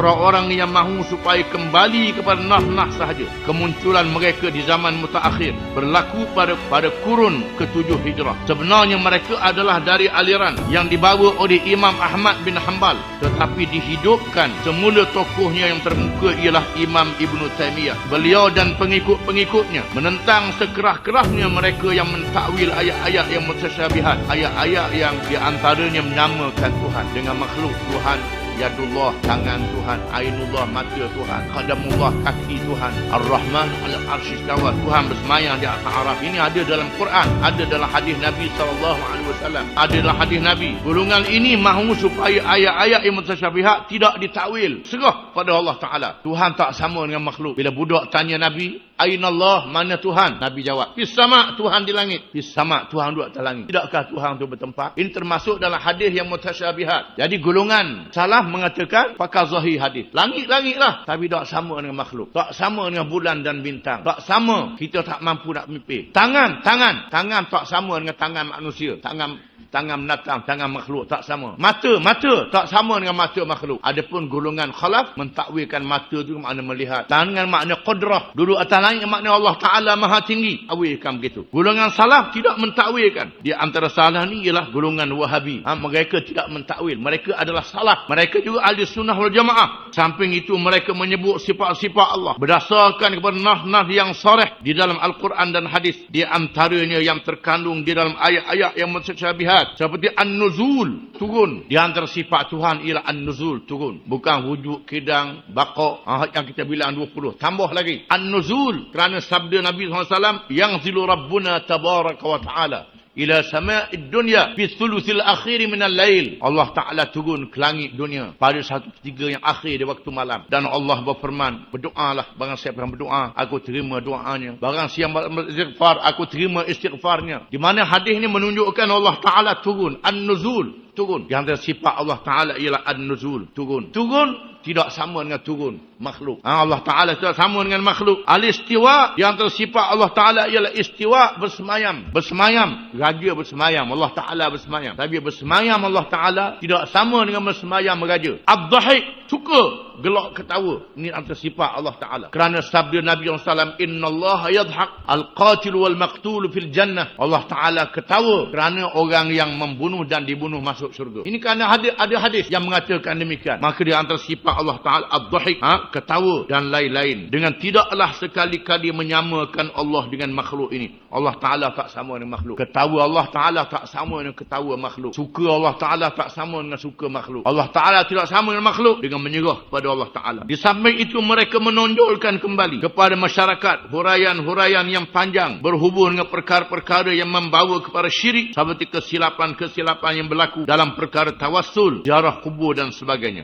orang-orang yang mahu supaya kembali kepada nah sahaja. Kemunculan mereka di zaman mutaakhir berlaku pada kurun ke-7 Hijrah. Sebenarnya mereka adalah dari aliran yang dibawa oleh Imam Ahmad bin Hanbal, tetapi dihidupkan semula tokohnya yang termuka ialah Imam Ibn Taymiyah. Beliau dan pengikut-pengikutnya menentang sekerah-kerahnya mereka yang mentakwil ayat-ayat yang mutasyabihat, ayat-ayat yang diantaranya menamakan Tuhan dengan makhluk Tuhan. Yadullah, tangan Tuhan. Ainullah, mata Tuhan. Qadamullah, kaki Tuhan. Ar-Rahman al-Arsh istawa, Tuhan bersemayam di atas araf. Ini ada dalam Quran, ada dalam hadis Nabi SAW, ada dalam hadis Nabi. Golongan ini mahu supaya ayat-ayat yang mutasyabihat tidak ditakwil, serah pada Allah Ta'ala. Tuhan tak sama dengan makhluk. Bila budak tanya Nabi, Ainallah, mana Tuhan? Nabi jawab, Fis sama', Tuhan di langit. Fis sama', Tuhan duduk atas langit. Tidakkah Tuhan itu bertempat? Ini termasuk dalam hadis yang mutasyabihat. Jadi golongan salah mengatakan pakai zahir hadis. Langit-langit lah, tapi tak sama dengan makhluk. Tak sama dengan bulan dan bintang. Tak sama. Kita tak mampu nak mimpi. Tangan tak sama dengan tangan manusia. Tangan binatang, tangan makhluk tak sama. Mata tak sama dengan mata makhluk. Adapun golongan khalaf mentakwilkan mata itu makna melihat. Tangan makna qadrah, duduk atas langit makna Allah Ta'ala maha tinggi. Awilkan begitu. Golongan salaf tidak mentakwilkan. Di antara salah ni ialah golongan Wahabi. Mereka tidak mentakwil. Mereka adalah salaf. Mereka juga ahli sunnah wal jamaah. Samping itu mereka menyebut sifat-sifat Allah berdasarkan kepada nas-nas yang sarih di dalam Al-Quran dan hadis. Di antaranya yang terkandung di dalam ayat-ayat yang mutasyabihat, seperti An-Nuzul, turun. Di antara sifat Tuhan ialah An-Nuzul, turun. Bukan wujud, kidang, baqa' yang kita bilang 20. Tambah lagi An-Nuzul, kerana sabda Nabi SAW, yang zilu Rabbuna tabaraka wa ta'ala ila sama'id dunya fi thuluthil akhir minal lail. Allah Ta'ala turun ke langit dunia pada 1/3 yang akhir di waktu malam. Dan Allah berfirman, berdoalah. Barang siapa yang berdoa, aku terima doanya. Barang siapa yang beristighfar, aku terima istighfarnya. Di mana hadis ini menunjukkan Allah Ta'ala turun. An-Nuzul, turun. Yang antara sifat Allah Ta'ala ialah An-Nuzul, turun. Tidak sama dengan turun makhluk. Allah Ta'ala tidak sama dengan makhluk. Al-Istiwa, yang antara sifat Allah Ta'ala ialah istiwa, bersemayam. Raja bersemayam, Allah Ta'ala bersemayam. Tapi bersemayam Allah Ta'ala tidak sama dengan bersemayam raja. Ad-Dhahik, suka gelak ketawa. Ini antara sifat Allah Ta'ala. Kerana sabda Nabi SAW, Inna Allah yadhaq al-qatil wal-maqtul fil jannah. Allah Ta'ala ketawa kerana orang yang membunuh dan dibunuh masuk syurga. Ini kerana ada hadis yang mengatakan demikian. Maka di antara sifat Allah Ta'ala ad-dhahik, ketawa dan lain-lain. Dengan tidaklah sekali-kali menyamakan Allah dengan makhluk ini. Allah Ta'ala tak sama dengan makhluk. Ketawa Allah Ta'ala tak sama dengan ketawa makhluk. Suka Allah Ta'ala tak sama dengan suka makhluk. Allah Ta'ala tidak sama dengan makhluk dengan menyerah pada Allah Ta'ala. Di samping itu mereka menonjolkan kembali kepada masyarakat huraian-huraian yang panjang berhubung dengan perkara-perkara yang membawa kepada syirik, seperti kesilapan-kesilapan yang berlaku dalam perkara tawassul, ziarah kubur dan sebagainya.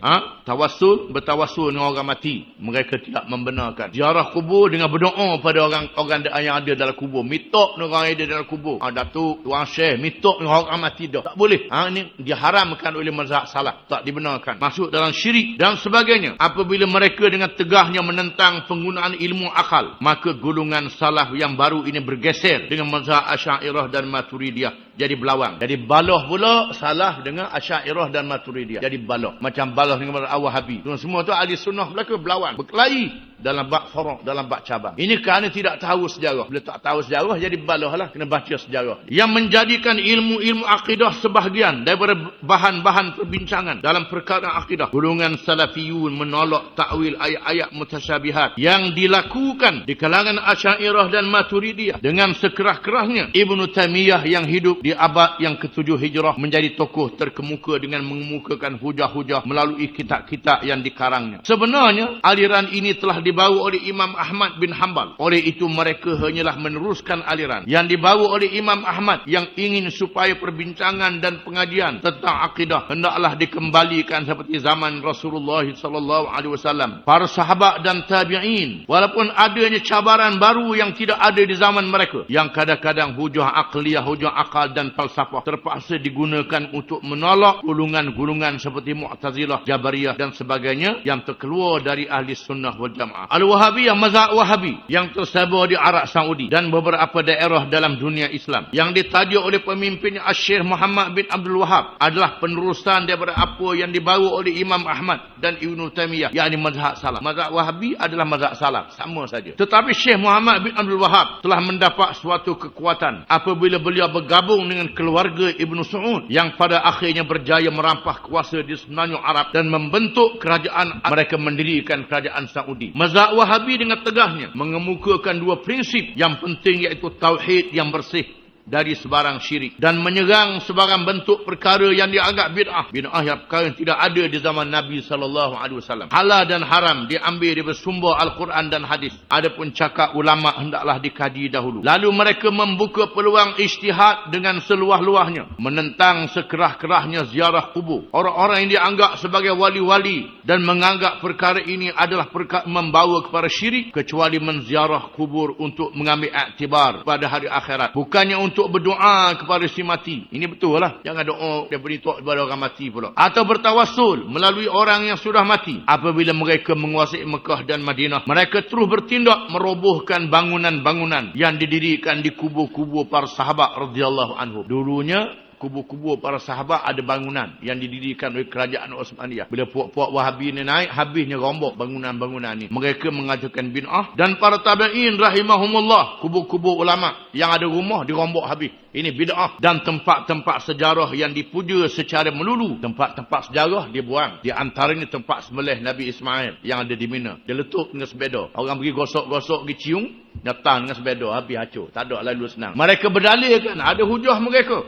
Bertawassul dengan orang mati, mereka tidak membenarkan. Ziarah kubur dengan berdoa pada orang yang ada dalam kubur. Mitok dengan orang yang ada dalam kubur. Datuk, Tuan Syekh, mitok dengan orang mati dah. Tak boleh. Ini diharamkan oleh mazhab salaf. Tak dibenarkan. Masuk dalam syirik dan sebagainya. Apabila mereka dengan tegahnya menentang penggunaan ilmu akal, maka golongan salaf yang baru ini bergeser dengan mazhab Asy'ariyah dan Maturidiyah. Jadi berlawan. Jadi baloh pula salah dengan Asy'ariyah dan Maturidiyah. Jadi baloh. Macam baloh dengan Wahabi. Semua tu ahli sunnah mereka berlawan. Berkelahi dalam bab faraq, dalam bab cabang. Ini kerana tidak tahu sejarah. Bila tak tahu sejarah, jadi baloh lah. Kena baca sejarah. Yang menjadikan ilmu-ilmu akidah sebahagian daripada bahan-bahan perbincangan dalam perkara akidah. Golongan salafiyun menolak takwil ayat-ayat mutasyabihat yang dilakukan di kalangan Asy'ariyah dan Maturidiyah dengan sekerah-kerahnya. Ibn Taymiyah yang hidup di abad yang ke-7 Hijrah menjadi tokoh terkemuka dengan mengemukakan hujah-hujah melalui kitab-kitab yang dikarangnya. Sebenarnya aliran ini telah dibawa oleh Imam Ahmad bin Hanbal. Oleh itu mereka hanyalah meneruskan aliran yang dibawa oleh Imam Ahmad yang ingin supaya perbincangan dan pengajian tentang akidah hendaklah dikembalikan seperti zaman Rasulullah SAW, para sahabat dan tabi'in. Walaupun adanya cabaran baru yang tidak ada di zaman mereka, yang kadang-kadang hujah akliyah, hujah akal dan falsafah terpaksa digunakan untuk menolak golongan-golongan seperti Mu'tazilah, Jabariyah dan sebagainya yang terkeluar dari ahli sunnah wal jamaah. Al-Wahabiyah, mazhab Wahabi yang tersebar di Arab Saudi dan beberapa daerah dalam dunia Islam yang ditajuk oleh pemimpinnya Syekh Muhammad bin Abdul Wahab adalah penerusan daripada apa yang dibawa oleh Imam Ahmad dan Ibnu Taimiyah, yakni mazhab salaf. Mazhab Wahabi adalah mazhab salaf, sama saja. Tetapi Syekh Muhammad bin Abdul Wahab telah mendapat suatu kekuatan apabila beliau bergabung dengan keluarga Ibnu Saud yang pada akhirnya berjaya merampas kuasa di semenanjung Arab dan membentuk kerajaan. Mereka mendirikan kerajaan Saudi. Mazhab Wahabi dengan tegahnya mengemukakan dua prinsip yang penting, iaitu tauhid yang bersih dari sebarang syirik dan menyerang sebarang bentuk perkara yang dianggap bid'ah. Bid'ah yang perkara yang tidak ada di zaman Nabi SAW. Halal dan haram diambil dari sumber Al-Quran dan hadis. Adapun cakap ulama hendaklah dikaji dahulu. Lalu mereka membuka peluang ijtihad dengan seluah-luahnya, menentang sekerah-kerahnya ziarah kubur. Orang-orang yang dianggap sebagai wali-wali dan menganggap perkara ini adalah perkara membawa kepada syirik, kecuali menziarah kubur untuk mengambil iktibar pada hari akhirat, bukannya untuk berdoa kepada si mati. Ini betul lah. Jangan doa dan berituk kepada orang mati pula. Atau bertawassul melalui orang yang sudah mati. Apabila mereka menguasai Mekah dan Madinah, mereka terus bertindak merobohkan bangunan-bangunan yang didirikan di kubur-kubur para sahabat radhiyallahu anhum. Dulunya kubur-kubur para sahabat ada bangunan yang didirikan oleh kerajaan Osmaniyah. Bila puak-puak Wahabi ni naik, habisnya rombok bangunan-bangunan ni. Mereka mengajukan bid'ah. Dan para tabi'in rahimahumullah, kubur-kubur ulama yang ada rumah dirombok habis. Ini bid'ah. Dan tempat-tempat sejarah yang dipuja secara melulu, tempat-tempat sejarah dibuang. Di antaranya tempat sembelih Nabi Ismail yang ada di Mina. Dia letup dengan sepeda. Orang pergi gosok-gosok, pergi cium, datang dengan sepeda, habis hacur. Tak ada lalu senang. Mereka berdalilkan, ada hujah mereka.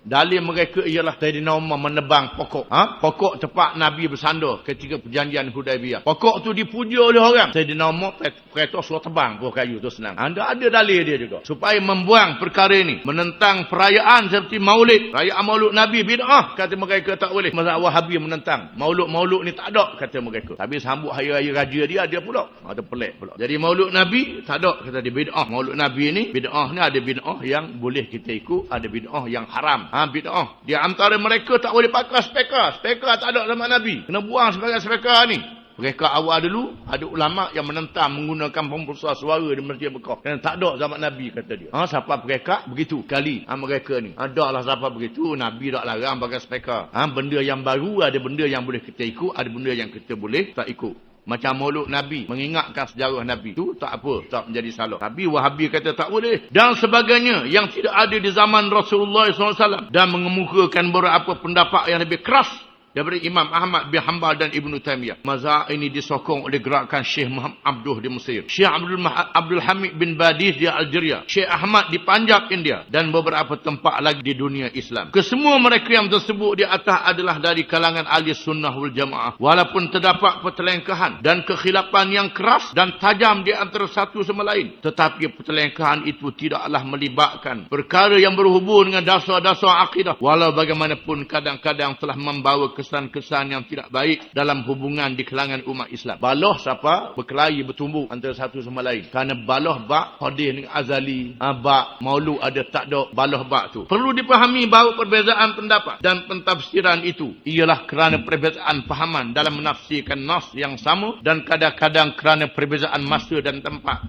Dalil mereka ialah Sayyidina Umar menebang pokok. Pokok tempat Nabi bersandar ketika perjanjian Hudaibiyah. Pokok tu dipuja oleh orang. Sayyidina Umar perintah suruh tebang buah kayu tu senang. Anda ada dalil dia juga. Supaya membuang perkara ini. Menentang perayaan seperti maulid. Perayaan maulud Nabi bid'ah. Kata mereka tak boleh. Mazhab Wahabi menentang. Maulud ni tak ada, kata mereka. Tapi sambut hari-hari raja dia pula. Ada pelik pula. Jadi maulud Nabi tak ada, kata dia bid'ah. Maulud Nabi ni, bid'ah ni ada bid'ah yang boleh kita ikut. Ada bid'ah yang haram. Bid'ah. Di antara mereka tak boleh pakai speaker. Speaker tak ada zaman Nabi. Kena buang sebagai speaker ni. Mereka awal dulu, ada ulama yang menentang menggunakan pembesar suara di Masjid Mekah. Dan tak ada zaman Nabi, kata dia. Siapa mereka? Begitu. Kali. Mereka ni. Ada lah siapa begitu. Nabi tak larang pakai speaker. Benda yang baru, ada benda yang boleh kita ikut. Ada benda yang kita boleh tak ikut. Macam maulud Nabi, mengingatkan sejarah Nabi. Itu tak apa, tak menjadi salah. Tapi Wahabi kata tak boleh. Dan sebagainya yang tidak ada di zaman Rasulullah SAW. Dan mengemukakan beberapa pendapat yang lebih keras daripada Imam Ahmad bin Hanbal dan Ibnu Taimiyah. Mazhab ini disokong oleh gerakan Syekh Muhammad Abduh di Mesir, Syekh Abdul Hamid bin Badis di Algeria, Syekh Ahmad di Punjab, India, dan beberapa tempat lagi di dunia Islam. Kesemua mereka yang tersebut di atas adalah dari kalangan ahli sunnah wal jamaah. Walaupun terdapat pertelengkahan dan kekhilafan yang keras dan tajam di antara satu sama lain, tetapi pertelengkahan itu tidaklah melibatkan perkara yang berhubung dengan dasar-dasar akidah. Walau bagaimanapun kadang-kadang telah membawa kesan-kesan yang tidak baik dalam hubungan di kalangan umat Islam. Baloh siapa? Berkelahi, bertumbuk antara satu sama lain. Kerana baloh bak, hadis dengan azali, bak, maulud ada tak ada, baloh bak tu. Perlu dipahami bahawa perbezaan pendapat dan pentafsiran itu ialah kerana perbezaan fahaman dalam menafsirkan nas yang sama dan kadang-kadang kerana perbezaan masa dan tempat,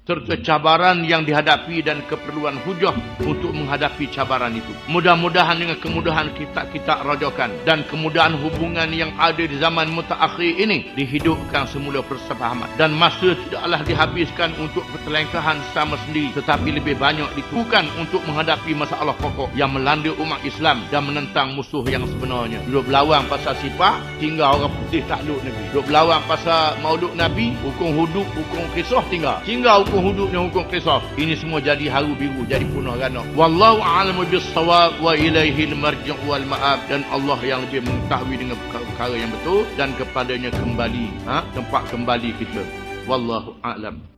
serta cabaran yang dihadapi dan keperluan hujah untuk menghadapi cabaran itu. Mudah-mudahan dengan kemudahan kita rajakan dan kemudahan hubungan yang ada di zaman mutaakhir ini dihidupkan semula persefahaman. Dan masa tidaklah dihabiskan untuk pertelengkahan sama sendiri, tetapi lebih banyak ditujukan untuk menghadapi masalah pokok yang melanda umat Islam dan menentang musuh yang sebenarnya. Duduk berlawang pasal sifat, tinggal orang putih takluk negeri. Duduk berlawang pasal maulud Nabi, hukum hudud, hukum kisah tinggal hukum hudud dan hukum qisas. Ini semua jadi haru biru, jadi punah rana. Wallahu a'lamu bis-shawab wa ilaihil marji' wal ma'ab. Dan Allah yang lebih mengetahui dengan perkara yang betul dan kepadanya kembali, tempat kembali kita. Wallahu a'lam.